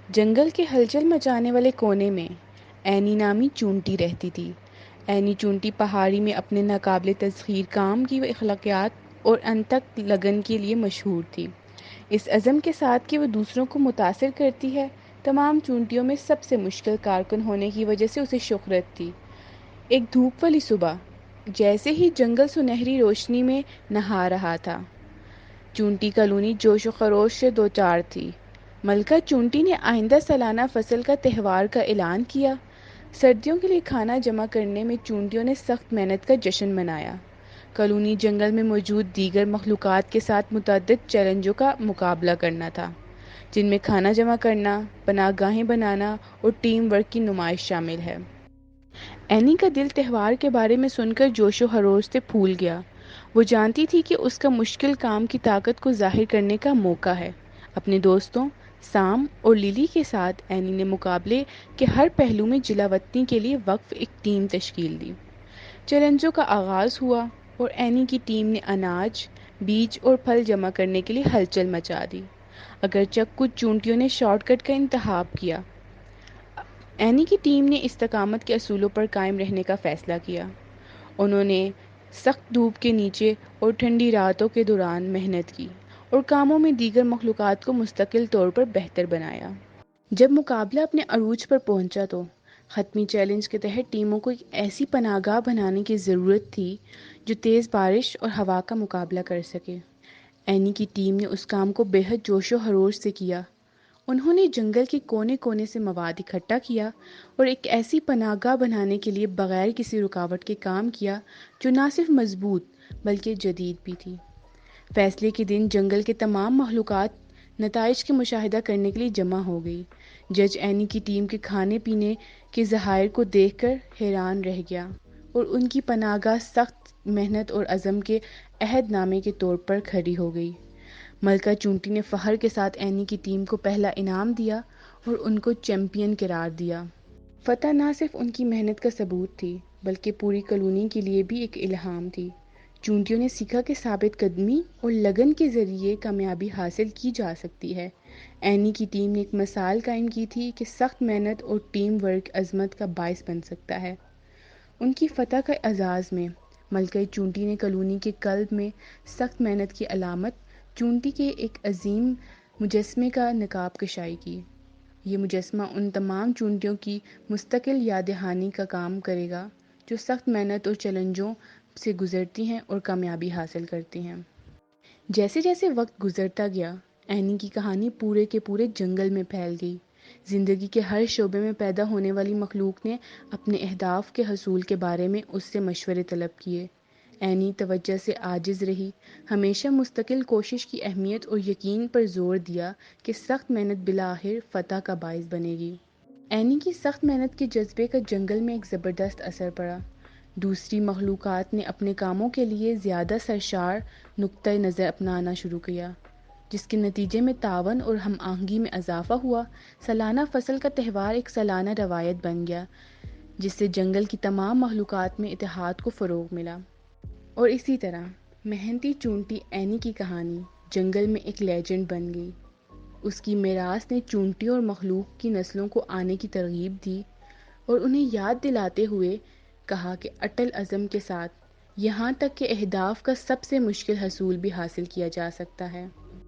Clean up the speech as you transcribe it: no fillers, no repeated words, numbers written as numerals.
جنگل کے ہلچل مچانے والے کونے میں اینی نامی چونٹی رہتی تھی۔ اینی چونٹی پہاڑی میں اپنے ناقابل تسخیر کام کی اخلاقیات اور انتھک لگن کے لیے مشہور تھی۔ اس عزم کے ساتھ کہ وہ دوسروں کو متاثر کرتی ہے، تمام چونٹیوں میں سب سے مشکل کارکن ہونے کی وجہ سے اسے شہرت تھی۔ ایک دھوپ والی صبح، جیسے ہی جنگل سنہری روشنی میں نہا رہا تھا، چونٹی کالونی جوش و خروش سے دوچار تھی۔ ملکہ چونٹی نے آئندہ سالانہ فصل کا تہوار کا اعلان کیا۔ سردیوں کے لیے کھانا جمع کرنے میں چونٹیوں نے سخت محنت کا جشن منایا۔ کالونی جنگل میں موجود دیگر مخلوقات کے ساتھ متعدد چیلنجوں کا مقابلہ کرنا تھا، جن میں کھانا جمع کرنا، پناہ گاہیں بنانا اور ٹیم ورک کی نمائش شامل ہے۔ اینی کا دل تہوار کے بارے میں سن کر جوش و خروش سے پھول گیا۔ وہ جانتی تھی کہ اس کا مشکل کام کی طاقت کو ظاہر کرنے کا موقع ہے۔ اپنے دوستوں سام اور لیلی کے ساتھ اینی نے مقابلے کے ہر پہلو میں جلاوطنی کے لیے وقف ایک ٹیم تشکیل دی۔ چیلنجوں کا آغاز ہوا اور اینی کی ٹیم نے اناج، بیج اور پھل جمع کرنے کے لیے ہلچل مچا دی۔ اگرچہ کچھ چونٹیوں نے شارٹ کٹ کا انتخاب کیا، اینی کی ٹیم نے استقامت کے اصولوں پر قائم رہنے کا فیصلہ کیا۔ انہوں نے سخت دھوپ کے نیچے اور ٹھنڈی راتوں کے دوران محنت کی اور کاموں میں دیگر مخلوقات کو مستقل طور پر بہتر بنایا۔ جب مقابلہ اپنے عروج پر پہنچا تو حتمی چیلنج کے تحت ٹیموں کو ایک ایسی پناہ گاہ بنانے کی ضرورت تھی جو تیز بارش اور ہوا کا مقابلہ کر سکے۔ اینی کی ٹیم نے اس کام کو بے حد جوش و خروش سے کیا۔ انہوں نے جنگل کے کونے کونے سے مواد اکٹھا کیا اور ایک ایسی پناہ گاہ بنانے کے لیے بغیر کسی رکاوٹ کے کام کیا جو نہ صرف مضبوط بلکہ جدید بھی تھی۔ فیصلے کے دن جنگل کے تمام مخلوقات نتائج کے مشاہدہ کرنے کے لیے جمع ہو گئی۔ جج اینی کی ٹیم کے کھانے پینے کے ذخائر کو دیکھ کر حیران رہ گیا اور ان کی پناہ گاہ سخت محنت اور عزم کے عہد نامے کے طور پر کھڑی ہو گئی۔ ملکہ چونٹی نے فخر کے ساتھ اینی کی ٹیم کو پہلا انعام دیا اور ان کو چیمپئن قرار دیا۔ فتح نہ صرف ان کی محنت کا ثبوت تھی بلکہ پوری کالونی کے لیے بھی ایک الہام تھی۔ چونٹیوں نے سیکھا کہ ثابت قدمی اور لگن کے ذریعے کامیابی حاصل کی جا سکتی ہے۔ اینی کی ٹیم نے ایک مثال قائم کی تھی کہ سخت محنت اور ٹیم ورک عظمت کا باعث بن سکتا ہے۔ ان کی فتح کے اعزاز میں ملکہ چونٹی نے کالونی کے قلب میں سخت محنت کی علامت چونٹی کے ایک عظیم مجسمے کا نقاب کشائی کی۔ یہ مجسمہ ان تمام چونٹیوں کی مستقل یاد دہانی کا کام کرے گا جو سخت محنت اور چیلنجوں سے گزرتی ہیں اور کامیابی حاصل کرتی ہیں۔ جیسے جیسے وقت گزرتا گیا، اینی کی کہانی پورے کے پورے جنگل میں پھیل گئی۔ زندگی کے ہر شعبے میں پیدا ہونے والی مخلوق نے اپنے اہداف کے حصول کے بارے میں اس سے مشورے طلب کیے۔ اینی توجہ سے عاجز رہی، ہمیشہ مستقل کوشش کی اہمیت اور یقین پر زور دیا کہ سخت محنت بالآخر فتح کا باعث بنے گی۔ اینی کی سخت محنت کے جذبے کا جنگل میں ایک زبردست اثر پڑا۔ دوسری مخلوقات نے اپنے کاموں کے لیے زیادہ سرشار نقطۂ نظر اپنانا شروع کیا، جس کے نتیجے میں تعاون اور ہم آہنگی میں اضافہ ہوا۔ سالانہ فصل کا تہوار ایک سالانہ روایت بن گیا، جس سے جنگل کی تمام مخلوقات میں اتحاد کو فروغ ملا۔ اور اسی طرح محنتی چونٹی اینی کی کہانی جنگل میں ایک لیجنڈ بن گئی۔ اس کی میراث نے چونٹیوں اور مخلوق کی نسلوں کو آنے کی ترغیب دی اور انہیں یاد دلاتے ہوئے کہا کہ اٹل عزم کے ساتھ یہاں تک کہ اہداف کا سب سے مشکل حصول بھی حاصل کیا جا سکتا ہے۔